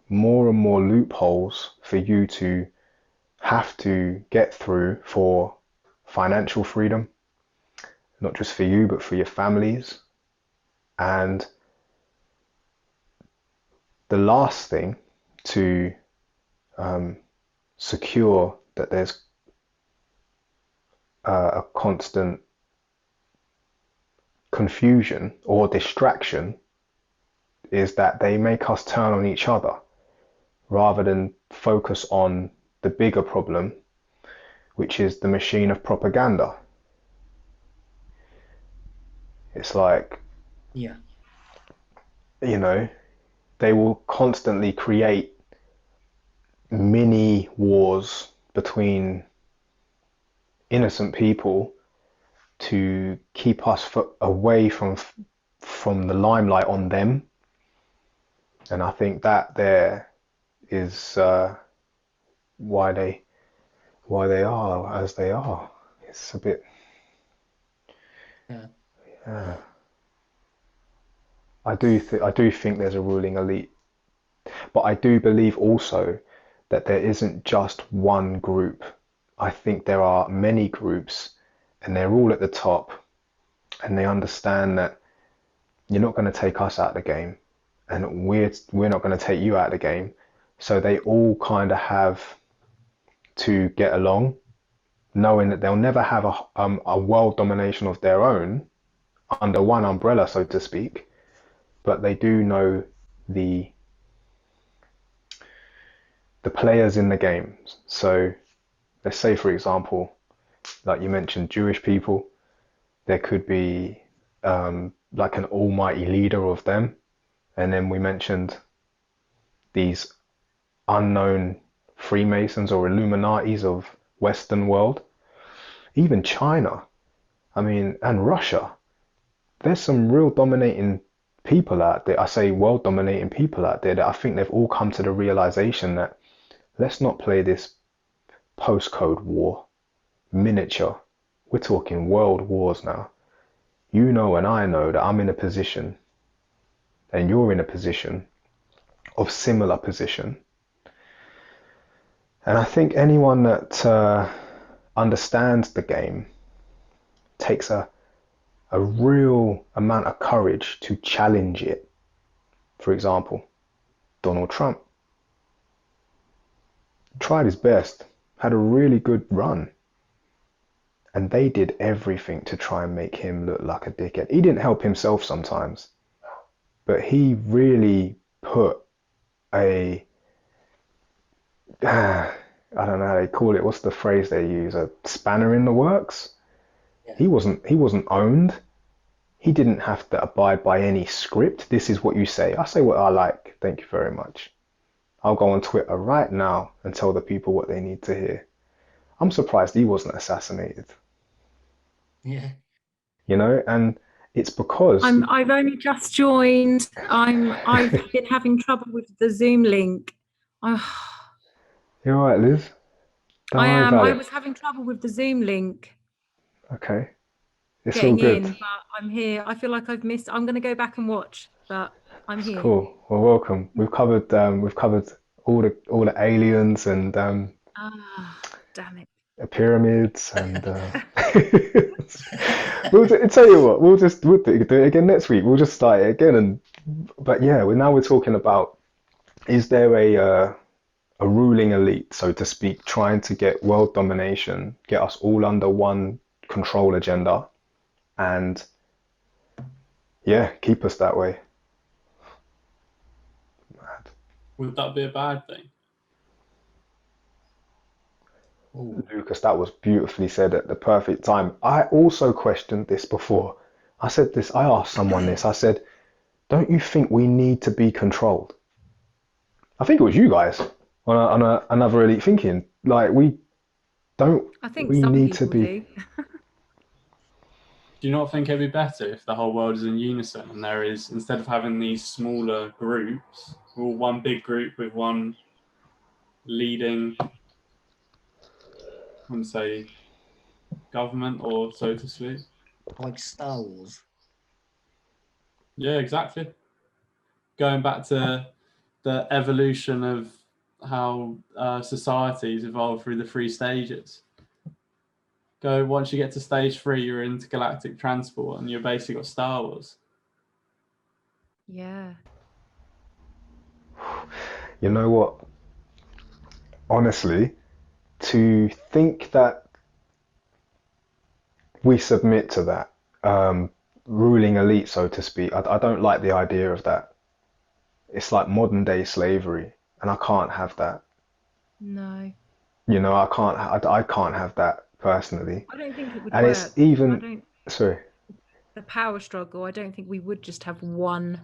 more and more loopholes for you to have to get through for financial freedom, not just for you, but for your families. And the last thing to secure that there's a constant confusion or distraction is that they make us turn on each other rather than focus on the bigger problem, which is the machine of propaganda. It's like Yeah. You know, they will constantly create mini wars between innocent people to keep us away from the limelight on them. And I think that there is why they are as they are. It's a bit. Yeah. Uh, I do think there's a ruling elite, but I do believe also that there isn't just one group. I think there are many groups, and they're all at the top, and they understand that you're not going to take us out of the game, and we're not going to take you out of the game. So they all kind of have to get along, knowing that they'll never have a world domination of their own under one umbrella, so to speak. But they do know the the players in the game. So let's say, for example, like you mentioned, Jewish people, there could be like an almighty leader of them. And then we mentioned these unknown Freemasons or Illuminatis of Western world, even China, I mean, and Russia. There's some real dominating people out there. I say world dominating people out there that I think they've all come to the realization that let's not play this postcode war miniature. We're talking world wars now. You know, and I know that I'm in a position, and you're in a position of similar position. And I think anyone that understands the game takes a real amount of courage to challenge it. For example, Donald Trump tried his best, had a really good run, and they did everything to try and make him look like a dickhead. He didn't help himself sometimes, but he really put a I don't know how they call it. What's the phrase they use? A spanner in the works. Yeah. He wasn't owned. He didn't have to abide by any script. This is what you say. I say what I like. Thank you very much. I'll go on Twitter right now and tell the people what they need to hear. I'm surprised he wasn't assassinated. Yeah. You know, and it's because I've only just joined. I've been having trouble with the Zoom link. Oh, you're all right, Liz. Don't I worry am. about I it. was having trouble with the Zoom link Okay, it's all getting good. in, but I'm here. I feel like I've missed. I'm going to go back and watch, but I'm It's here. cool. Well, welcome. We've covered all the aliens and Ah, damn it. pyramids and I'll tell you what, we'll do it again next week. We'll just start it again but yeah, we're talking about, is there a ruling elite, so to speak, trying to get world domination, get us all under one control agenda, and yeah, keep us that way. Mad. Would that be a bad thing? Ooh. Lucas, that was beautifully said at the perfect time. I also questioned this before. I asked someone this. I said, don't you think we need to be controlled? I think it was you guys on another elite thinking. Like, I think we some need to people be. do. Do you not think it'd be better if the whole world is in unison and there is, instead of having these smaller groups, all one big group with one leading, I wouldn't say government or so to speak? Like Star Wars. Yeah, exactly. Going back to the evolution of how societies evolved through the three stages. Once you get to stage 3, you're intergalactic transport and you're basically got Star Wars. Yeah. You know what? Honestly, to think that we submit to that ruling elite, so to speak, I don't like the idea of that. It's like modern day slavery, and I can't have that. No. You know, I can't have that personally. I don't think it would And it's work. I even, don't. sorry. the power struggle, I don't think we would just have one.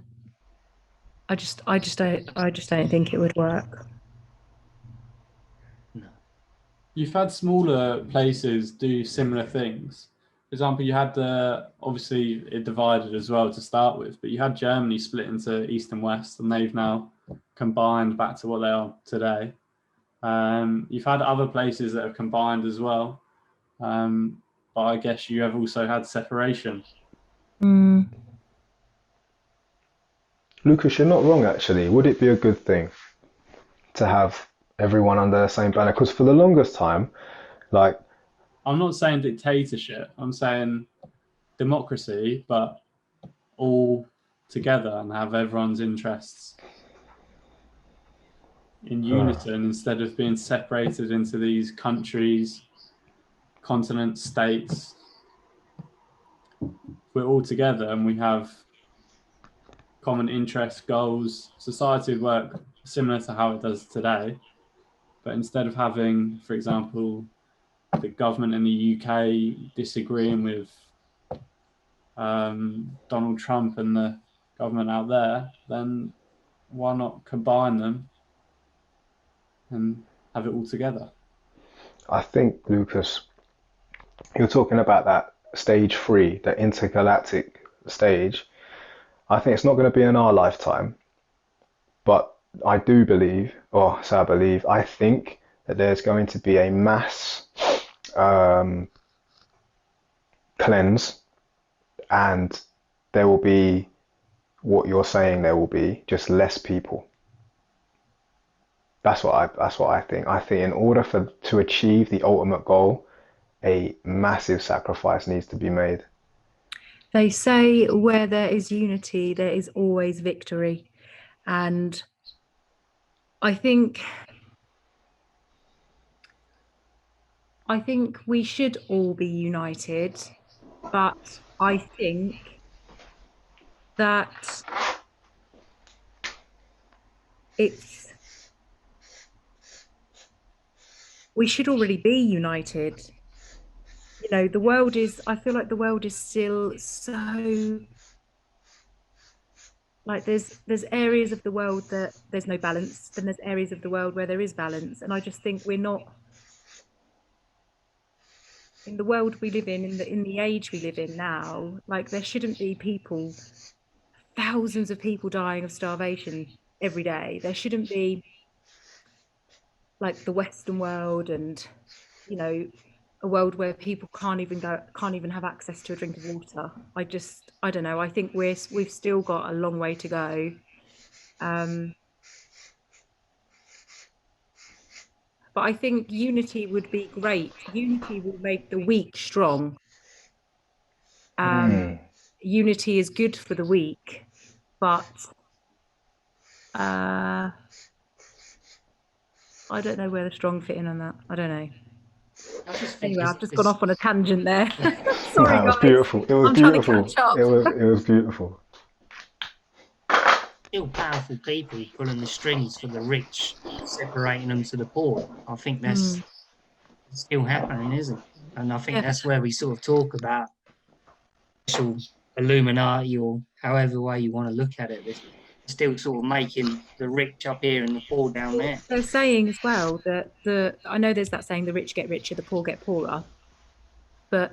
I just don't think it would work. No. You've had smaller places do similar things. For example, you had obviously it divided as well to start with, but you had Germany split into East and West, and they've now combined back to what they are today. You've had other places that have combined as well, but I guess you have also had separation. Lucas, you're not wrong actually. Would it be a good thing to have everyone under the same banner? Because for the longest time, like, I'm not saying dictatorship, I'm saying democracy, but all together and have everyone's interests in unison instead of being separated into these countries, continents, states. We're all together and we have common interests, goals. Society would work similar to how it does today, but instead of having, for example, the government in the UK disagreeing with Donald Trump and the government out there, then why not combine them and have it all together? I think, Lucas, you're talking about that stage 3, the intergalactic stage. I think it's not going to be in our lifetime, but I do believe, or so I believe, I think that there's going to be a mass cleanse, and there will be what you're saying there will be, just less people. That's what I think. I think in order to achieve the ultimate goal, a massive sacrifice needs to be made. They say where there is unity, there is always victory. And I think we should all be united, but I think that we should already be united. You know, I feel like the world is still so, like there's areas of the world that there's no balance, then there's areas of the world where there is balance. And I just think we're not, in the world we live in the age we live in now, like there shouldn't be thousands of people dying of starvation every day. There shouldn't be like the Western world and, you know, a world where people can't even have access to a drink of water. I don't know. I think we've still got a long way to go. But I think unity would be great. Unity will make the weak strong. Unity is good for the weak, but I don't know where the strong fit in on that. I don't know. Anyway, I've just gone off on a tangent there. Sorry, It was guys. beautiful. It was I'm beautiful. trying to catch up. It was beautiful. Still powerful people pulling the strings for the rich, separating them to the poor. I think that's still happening, isn't it? And I think that's where we sort of talk about special Illuminati, or however way you want to look at it. They're still sort of making the rich up here and the poor down there. They're saying as well that I know there's that saying, the rich get richer, the poor get poorer. But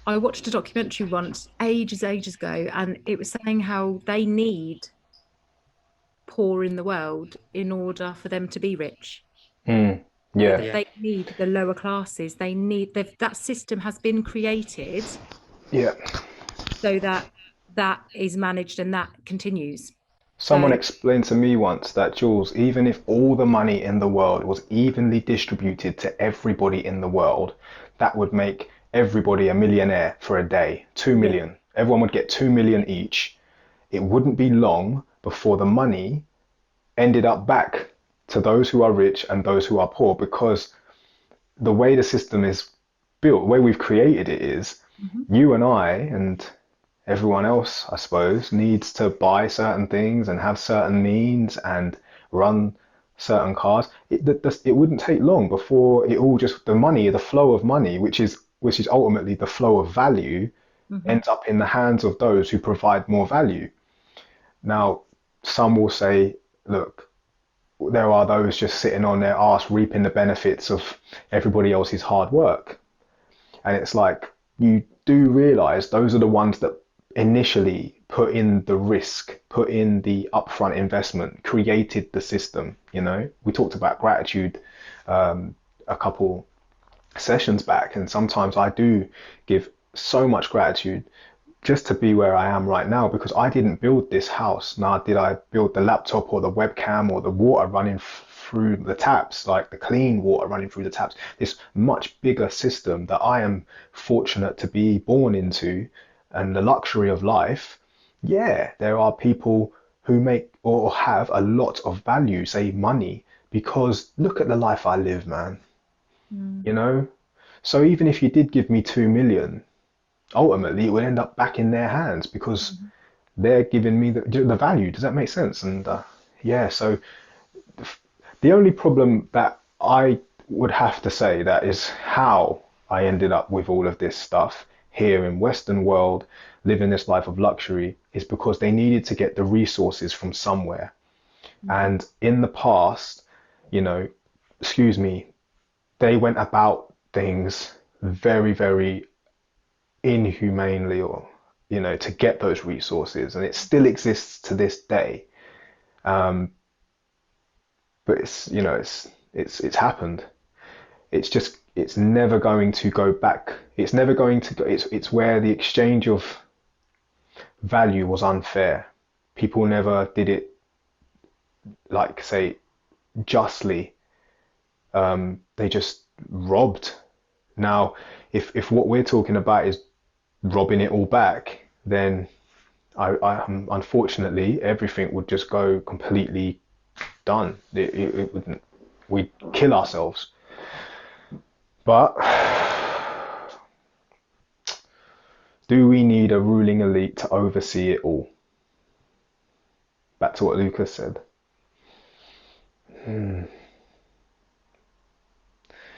I watched a documentary once, ages ago, and it was saying how they need poor in the world in order for them to be rich. Yeah. They need the lower classes. That system has been created. Yeah. So that is managed and that continues. Someone explained to me once that, Jules, even if all the money in the world was evenly distributed to everybody in the world, that would make everybody a millionaire for a day. 2 million. Yeah. Everyone would get 2 million each. It wouldn't be long before the money ended up back to those who are rich and those who are poor, because the way the system is built, the way we've created it is, you and I and everyone else, I suppose, needs to buy certain things and have certain means and run certain cars. It wouldn't take long before it all just, the money, the flow of money, which is ultimately the flow of value, ends up in the hands of those who provide more value. Now, some will say, look, there are those just sitting on their arse reaping the benefits of everybody else's hard work. And it's like, you do realize those are the ones that initially put in the risk, put in the upfront investment, created the system. You know, we talked about gratitude a couple sessions back, and sometimes I do give so much gratitude just to be where I am right now, because I didn't build this house. Nor did I build the laptop or the webcam or the water running through the taps, like the clean water running through the taps. This much bigger system that I am fortunate to be born into, and the luxury of life. Yeah, there are people who make or have a lot of value, say money, because look at the life I live, man. You know? So even if you did give me 2 million, ultimately it would end up back in their hands because they're giving me the value. Does that make sense? And yeah, so the only problem that I would have to say that is how I ended up with all of this stuff here in Western world, living this life of luxury, is because they needed to get the resources from somewhere. And in the past, you know, excuse me, they went about things very, very inhumanely, or you know, to get those resources, and it still exists to this day. But it's, you know, it's happened. It's just, it's never going to go back. It's never going to go. It's where the exchange of value was unfair. People never did it, like, say, justly. They just robbed. Now, if what we're talking about is robbing it all back, then I unfortunately everything would just go completely done. It wouldn't. We'd kill ourselves. But do we need a ruling elite to oversee it all? Back to what Lucas said.